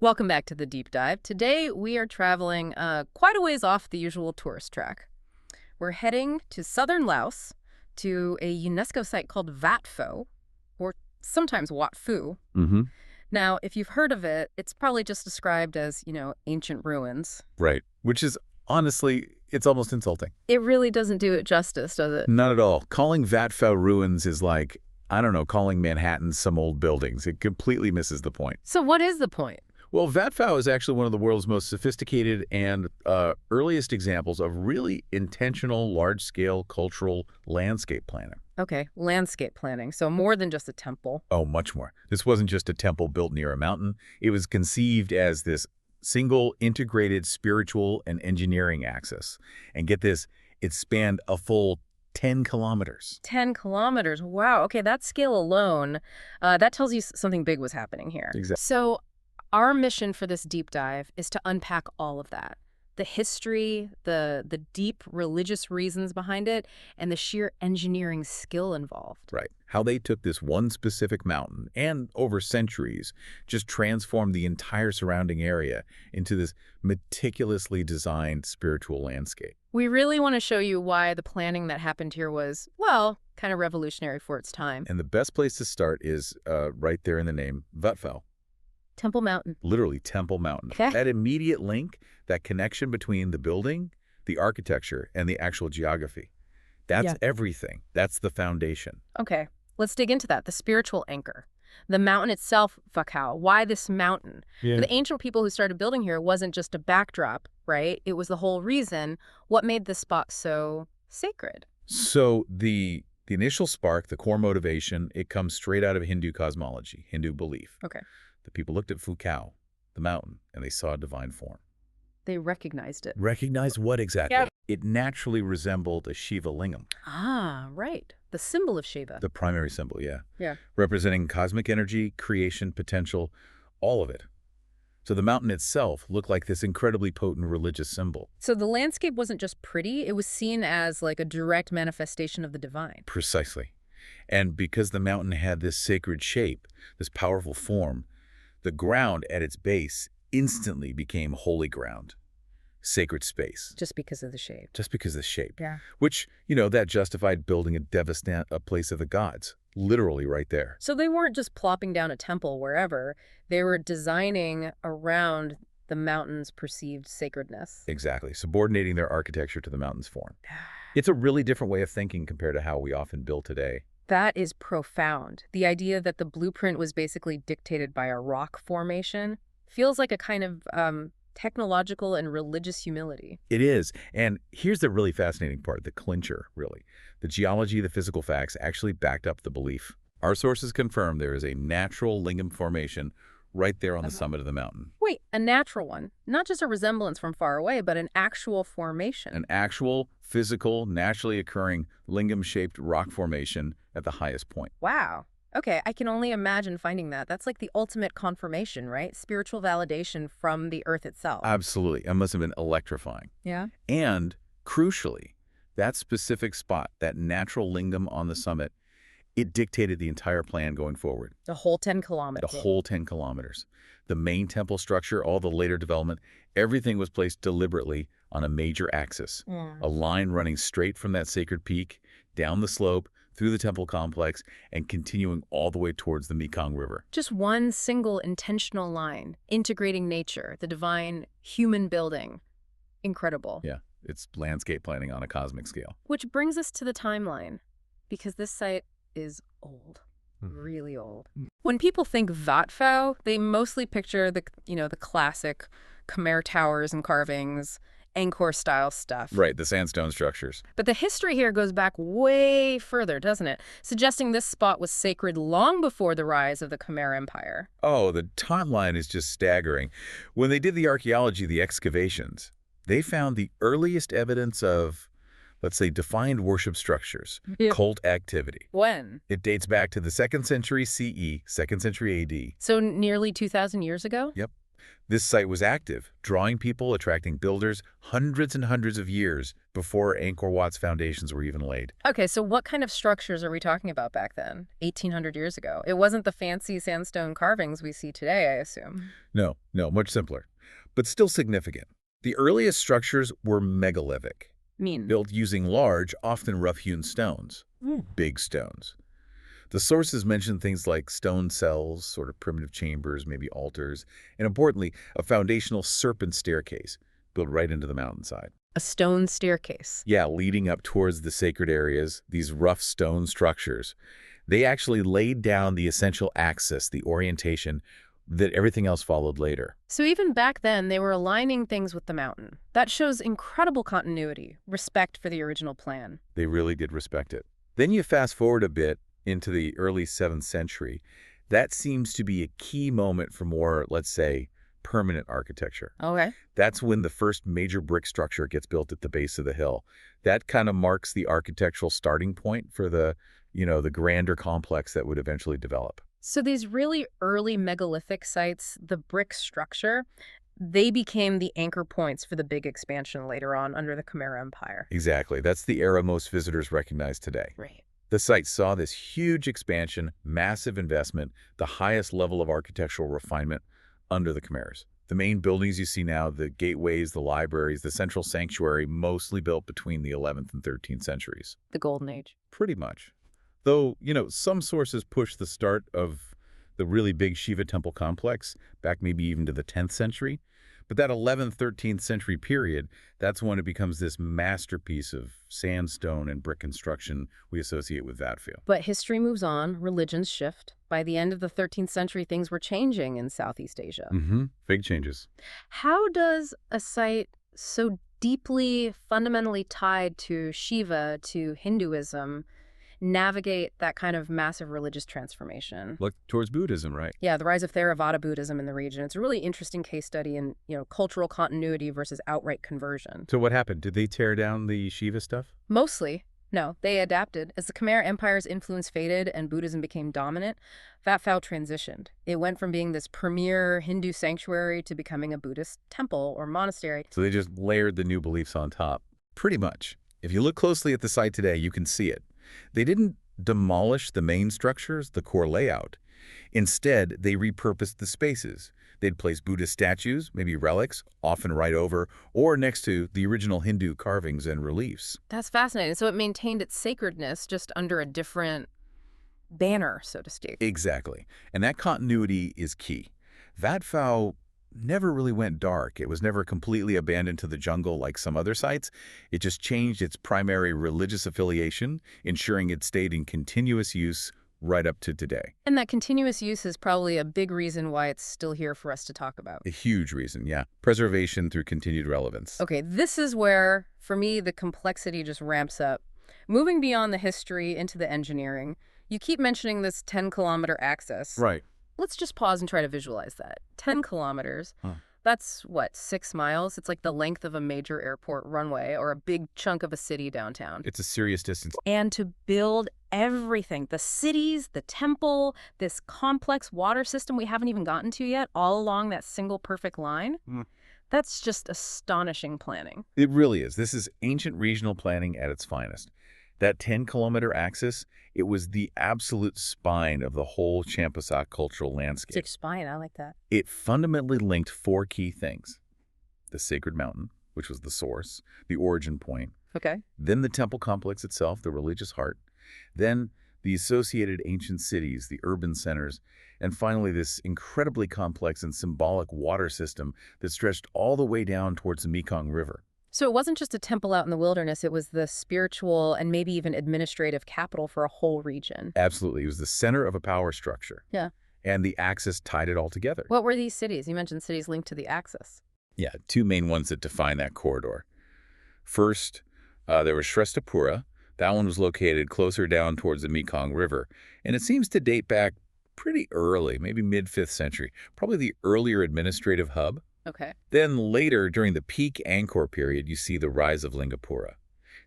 Welcome back to the deep dive. Today we are traveling quite a ways off the usual tourist track. We're heading to southern Laos to a UNESCO site called Wat Pho, or sometimes Wat Phu. Mm-hmm. Now, if you've heard of it, it's probably just described as, ancient ruins. Right. Which is, honestly, it's almost insulting. It really doesn't do it justice, does it? Not at all. Calling Wat Pho ruins is like, I don't know, calling Manhattan some old buildings. It completely misses the point. So what is the point? Well, Wat Pho is actually one of the world's most sophisticated and earliest examples of really intentional, large-scale cultural landscape planning. Okay, landscape planning. So more than just a temple. Oh, much more. This wasn't just a temple built near a mountain. It was conceived as this single integrated spiritual and engineering axis. And get this, it spanned a full 10 kilometers. 10 kilometers. Wow. Okay, that scale alone, that tells you something big was happening here. Exactly. So our mission for this deep dive is to unpack all of that. The history, the deep religious reasons behind it, and the sheer engineering skill involved. Right. How they took this one specific mountain and over centuries just transformed the entire surrounding area into this meticulously designed spiritual landscape. We really want to show you why the planning that happened here was, well, kind of revolutionary for its time. And the best place to start is right there in the name, Wat Pho. Temple Mountain. Literally Temple Mountain. Okay. That immediate link, that connection between the building, the architecture, and the actual geography. That's everything. That's the foundation. Okay, let's dig into that. The spiritual anchor. The mountain itself, Phou. Why this mountain? Yeah. For the ancient people who started building here, it wasn't just a backdrop, right? It was the whole reason. What made this spot so sacred? So the initial spark, the core motivation, it comes straight out of Hindu cosmology, Hindu belief. Okay. The people looked at Phou, the mountain, and they saw a divine form. They recognized it. Recognized what exactly? Yep. It naturally resembled a Shiva lingam. Ah, right. The symbol of Shiva. The primary symbol, yeah. Yeah. Representing cosmic energy, creation, potential, all of it. So the mountain itself looked like this incredibly potent religious symbol. So the landscape wasn't just pretty, it was seen as like a direct manifestation of the divine. Precisely. And because the mountain had this sacred shape, this powerful form, the ground at its base instantly became holy ground, sacred space. Just because of the shape. Just because of the shape. Yeah. Which, that justified building a place of the gods, literally right there. So they weren't just plopping down a temple wherever. They were designing around the mountain's perceived sacredness. Exactly. Subordinating their architecture to the mountain's form. It's a really different way of thinking compared to how we often build today. That is profound. The idea that the blueprint was basically dictated by a rock formation feels like a kind of technological and religious humility. It is. And here's the really fascinating part, the clincher, really. The geology, the physical facts actually backed up the belief. Our sources confirm there is a natural lingam formation right there on the summit of the mountain. Wait, a natural one? Not just a resemblance from far away, but an actual formation. An actual, physical, naturally occurring lingam-shaped rock formation at the highest point. Wow. Okay, I can only imagine finding that. That's like the ultimate confirmation, right? Spiritual validation from the earth itself. Absolutely. It must have been electrifying. Yeah. And, crucially, that specific spot, that natural lingam on the summit, it dictated the entire plan going forward. The whole 10 kilometers. The whole 10 kilometers. The main temple structure, all the later development, everything was placed deliberately on a major axis. A line running straight from that sacred peak, down the slope, through the temple complex, and continuing all the way towards the Mekong River. Just one single intentional line, integrating nature, the divine, human building. Incredible. Yeah, it's landscape planning on a cosmic scale. Which brings us to the timeline, because this site is old. Really old. When people think Wat Pho, they mostly picture the classic Khmer towers and carvings, Angkor-style stuff. Right, the sandstone structures. But the history here goes back way further, doesn't it? Suggesting this spot was sacred long before the rise of the Khmer Empire. Oh, the timeline is just staggering. When they did the archaeology, the excavations, they found the earliest evidence of, let's say, defined worship structures, cult activity. When? It dates back to the 2nd century CE, 2nd century AD. So nearly 2,000 years ago? Yep. This site was active, drawing people, attracting builders hundreds and hundreds of years before Angkor Wat's foundations were even laid. Okay, so what kind of structures are we talking about back then, 1,800 years ago? It wasn't the fancy sandstone carvings we see today, I assume. No, much simpler, but still significant. The earliest structures were megalithic, built using large, often rough-hewn stones, big stones. The sources mention things like stone cells, sort of primitive chambers, maybe altars, and importantly, a foundational serpent staircase built right into the mountainside. A stone staircase. Yeah, leading up towards the sacred areas, these rough stone structures. They actually laid down the essential axis, the orientation, that everything else followed later. So even back then, they were aligning things with the mountain. That shows incredible continuity, respect for the original plan. They really did respect it. Then you fast forward a bit into the early 7th century. That seems to be a key moment for more, let's say, permanent architecture. Okay. That's when the first major brick structure gets built at the base of the hill. That kind of marks the architectural starting point for the grander complex that would eventually develop. So these really early megalithic sites, the brick structure, they became the anchor points for the big expansion later on under the Khmer Empire. Exactly. That's the era most visitors recognize today. Right. The site saw this huge expansion, massive investment, the highest level of architectural refinement under the Khmers. The main buildings you see now, the gateways, the libraries, the central sanctuary, mostly built between the 11th and 13th centuries. The Golden Age. Pretty much. Though, some sources push the start of the really big Shiva temple complex back maybe even to the 10th century. But that 11th, 13th century period, that's when it becomes this masterpiece of sandstone and brick construction we associate with Wat Phou. But history moves on, religions shift. By the end of the 13th century, things were changing in Southeast Asia. Big changes. How does a site so deeply, fundamentally tied to Shiva, to Hinduism, navigate that kind of massive religious transformation? Look towards Buddhism, right? Yeah, the rise of Theravada Buddhism in the region. It's a really interesting case study in, cultural continuity versus outright conversion. So what happened? Did they tear down the Shiva stuff? Mostly. No, they adapted. As the Khmer Empire's influence faded and Buddhism became dominant, Wat Phou transitioned. It went from being this premier Hindu sanctuary to becoming a Buddhist temple or monastery. So they just layered the new beliefs on top. Pretty much. If you look closely at the site today, you can see it. They didn't demolish the main structures, the core layout. Instead, they repurposed the spaces. They'd place Buddhist statues, maybe relics, often right over or next to the original Hindu carvings and reliefs. That's fascinating. So it maintained its sacredness just under a different banner, so to speak. Exactly. And that continuity is key. Wat Phou never really went dark. It was never completely abandoned to the jungle like some other sites. It just changed its primary religious affiliation, ensuring it stayed in continuous use right up to today. And that continuous use is probably a big reason why it's still here for us to talk about. A huge reason, yeah. Preservation through continued relevance. Okay, this is where, for me, the complexity just ramps up. Moving beyond the history into the engineering, you keep mentioning this 10-kilometer axis. Right. Let's just pause and try to visualize that. 10 kilometers, that's what, 6 miles? It's like the length of a major airport runway or a big chunk of a city downtown. It's a serious distance. And to build everything, the cities, the temple, this complex water system we haven't even gotten to yet, all along that single perfect line, that's just astonishing planning. It really is. This is ancient regional planning at its finest. That 10-kilometer axis, it was the absolute spine of the whole Champasak cultural landscape. It's spine, I like that. It fundamentally linked 4 key things. The sacred mountain, which was the source, the origin point. Okay. Then the temple complex itself, the religious heart. Then the associated ancient cities, the urban centers. And finally, this incredibly complex and symbolic water system that stretched all the way down towards the Mekong River. So it wasn't just a temple out in the wilderness, it was the spiritual and maybe even administrative capital for a whole region. Absolutely. It was the center of a power structure. Yeah. And the axis tied it all together. What were these cities? You mentioned cities linked to the axis. Yeah, 2 main ones that define that corridor. First, there was Shrestapura. That one was located closer down towards the Mekong River. And it seems to date back pretty early, maybe mid-5th century. Probably the earlier administrative hub. Okay. Then later, during the peak Angkor period, you see the rise of Lingapura.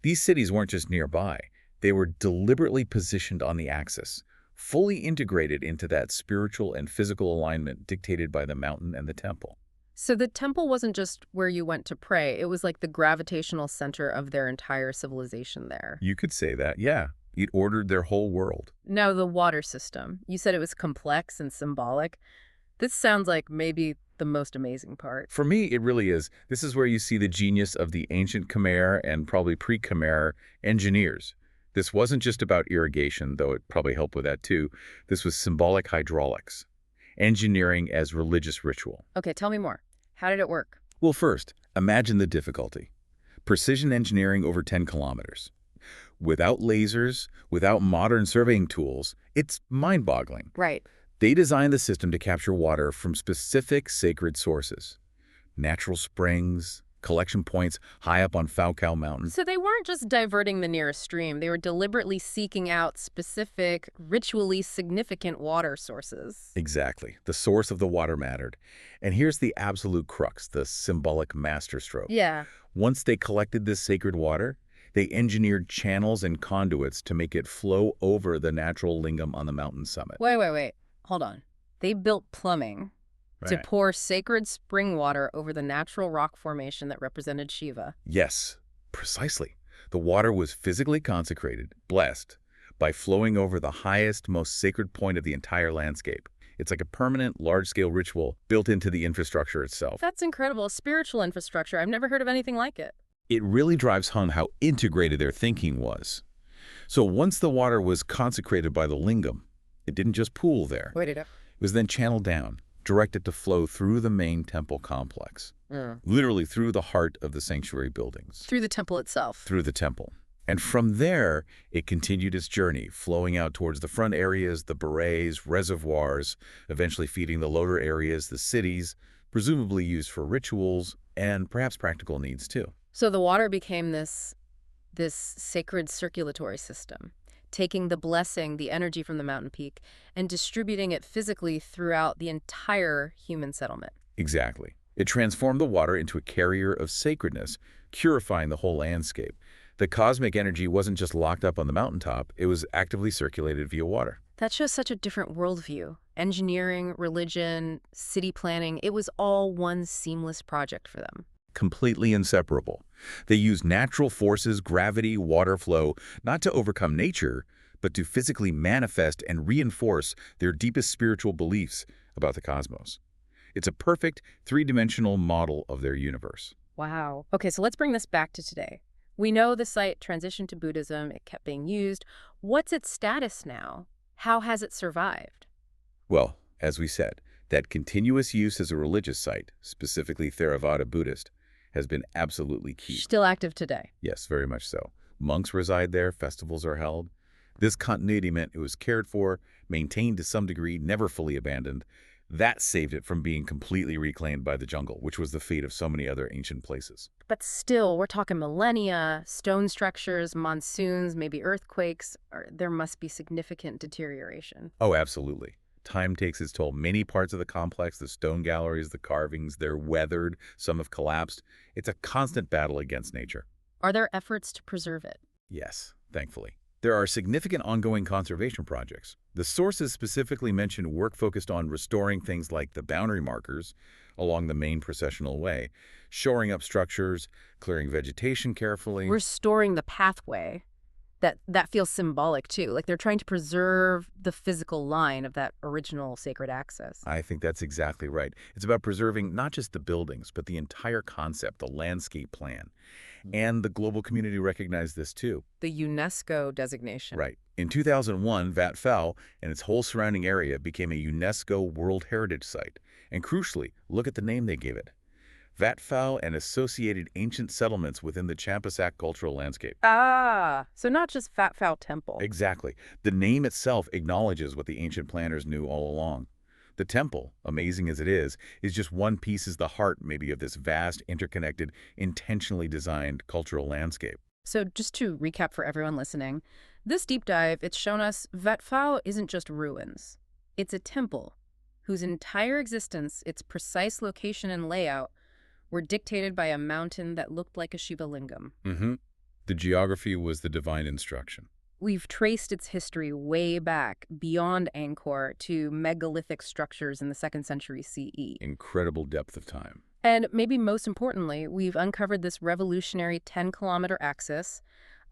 These cities weren't just nearby. They were deliberately positioned on the axis, fully integrated into that spiritual and physical alignment dictated by the mountain and the temple. So the temple wasn't just where you went to pray. It was like the gravitational center of their entire civilization there. You could say that, yeah. It ordered their whole world. Now, the water system. You said it was complex and symbolic. This sounds like maybe the most amazing part. For me, it really is. This is where you see the genius of the ancient Khmer and probably pre-Khmer engineers. This wasn't just about irrigation, though it probably helped with that too. This was symbolic hydraulics, engineering as religious ritual. Okay, tell me more. How did it work? Well, first, imagine the difficulty. Precision engineering over 10 kilometers. Without lasers, without modern surveying tools, it's mind-boggling. Right. They designed the system to capture water from specific sacred sources. Natural springs, collection points high up on Phou Mountain. So they weren't just diverting the nearest stream. They were deliberately seeking out specific, ritually significant water sources. Exactly. The source of the water mattered. And here's the absolute crux, the symbolic masterstroke. Yeah. Once they collected this sacred water, they engineered channels and conduits to make it flow over the natural lingam on the mountain summit. Wait. Hold on. They built plumbing to Right. pour sacred spring water over the natural rock formation that represented Shiva. Yes, precisely. The water was physically consecrated, blessed, by flowing over the highest, most sacred point of the entire landscape. It's like a permanent, large-scale ritual built into the infrastructure itself. That's incredible. Spiritual infrastructure. I've never heard of anything like it. It really drives home how integrated their thinking was. So once the water was consecrated by the lingam, it didn't just pool there. Wait it up. It was then channeled down, directed to flow through the main temple complex, literally through the heart of the sanctuary buildings, Through the temple itself. through the temple. And from there, it continued its journey, flowing out towards the front areas, the berets, reservoirs, eventually feeding the lower areas, the cities, presumably used for rituals and perhaps practical needs too. So the water became this sacred circulatory system, taking the blessing, the energy from the mountain peak, and distributing it physically throughout the entire human settlement. Exactly. It transformed the water into a carrier of sacredness, purifying the whole landscape. The cosmic energy wasn't just locked up on the mountaintop, it was actively circulated via water. That shows such a different worldview. Engineering, religion, city planning, it was all one seamless project for them. Completely inseparable. They used natural forces, gravity, water flow, not to overcome nature, but to physically manifest and reinforce their deepest spiritual beliefs about the cosmos. It's a perfect three-dimensional model of their universe. Wow. Okay, so let's bring this back to today. We know the site transitioned to Buddhism. It kept being used. What's its status now? How has it survived? Well, as we said, that continuous use as a religious site, specifically Theravada Buddhist, has been absolutely key. Still active today. Yes, very much so. Monks reside there, festivals are held. This continuity meant it was cared for, maintained to some degree, never fully abandoned. That saved it from being completely reclaimed by the jungle, which was the fate of so many other ancient places. But still, we're talking millennia, stone structures, monsoons, maybe earthquakes. There must be significant deterioration. Oh, absolutely. Time takes its toll. Many parts of the complex, the stone galleries, the carvings, they're weathered, some have collapsed. It's a constant battle against nature. Are there efforts to preserve it? Yes, thankfully. There are significant ongoing conservation projects. The sources specifically mention work focused on restoring things like the boundary markers along the main processional way, shoring up structures, clearing vegetation carefully. Restoring the pathway. That feels symbolic, too. Like they're trying to preserve the physical line of that original sacred access. I think that's exactly right. It's about preserving not just the buildings, but the entire concept, the landscape plan. And the global community recognized this too. The UNESCO designation. Right. In 2001, Vat Phou and its whole surrounding area became a UNESCO World Heritage Site. And crucially, look at the name they gave it. Vat Phou and associated ancient settlements within the Champasak cultural landscape. Ah, so not just Vat Phou Temple. Exactly. The name itself acknowledges what the ancient planners knew all along. The temple, amazing as it is just one piece, is the heart maybe of this vast, interconnected, intentionally designed cultural landscape. So just to recap for everyone listening, this deep dive, it's shown us Vat Phou isn't just ruins. It's a temple whose entire existence, its precise location and layout, were dictated by a mountain that looked like a Shiva lingam. The geography was the divine instruction. We've traced its history way back, beyond Angkor, to megalithic structures in the 2nd century CE. Incredible depth of time. And maybe most importantly, we've uncovered this revolutionary 10-kilometer axis,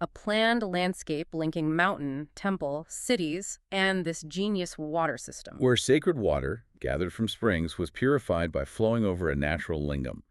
a planned landscape linking mountain, temple, cities, and this genius water system. Where sacred water, gathered from springs, was purified by flowing over a natural lingam,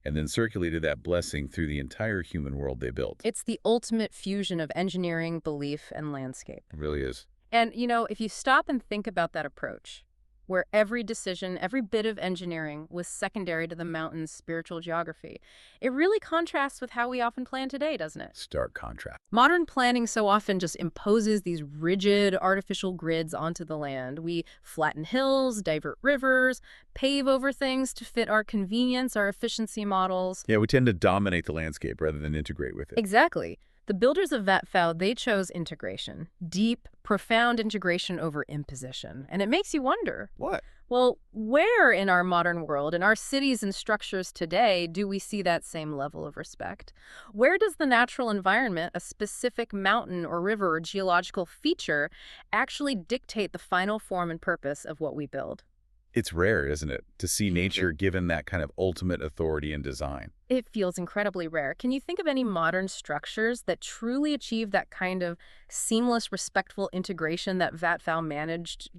and then circulated that blessing through the entire human world they built. It's the ultimate fusion of engineering, belief, and landscape. It really is. And, if you stop and think about that approach, where every decision, every bit of engineering was secondary to the mountain's spiritual geography, it really contrasts with how we often plan today, doesn't it? Stark contrast. Modern planning so often just imposes these rigid, artificial grids onto the land. We flatten hills, divert rivers, pave over things to fit our convenience, our efficiency models. Yeah, we tend to dominate the landscape rather than integrate with it. Exactly. The builders of Vat Phou, they chose integration. Deep, profound integration over imposition. And it makes you wonder, What? well, where in our modern world, in our cities and structures today, do we see that same level of respect? Where does the natural environment, a specific mountain or river or geological feature, actually dictate the final form and purpose of what we build? It's rare, isn't it, to see nature given that kind of ultimate authority in design. It feels incredibly rare. Can you think of any modern structures that truly achieve that kind of seamless, respectful integration that Vat Phou managed,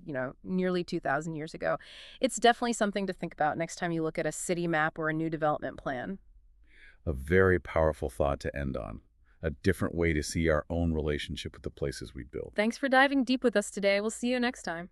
nearly 2,000 years ago? It's definitely something to think about next time you look at a city map or a new development plan. A very powerful thought to end on. A different way to see our own relationship with the places we build. Thanks for diving deep with us today. We'll see you next time.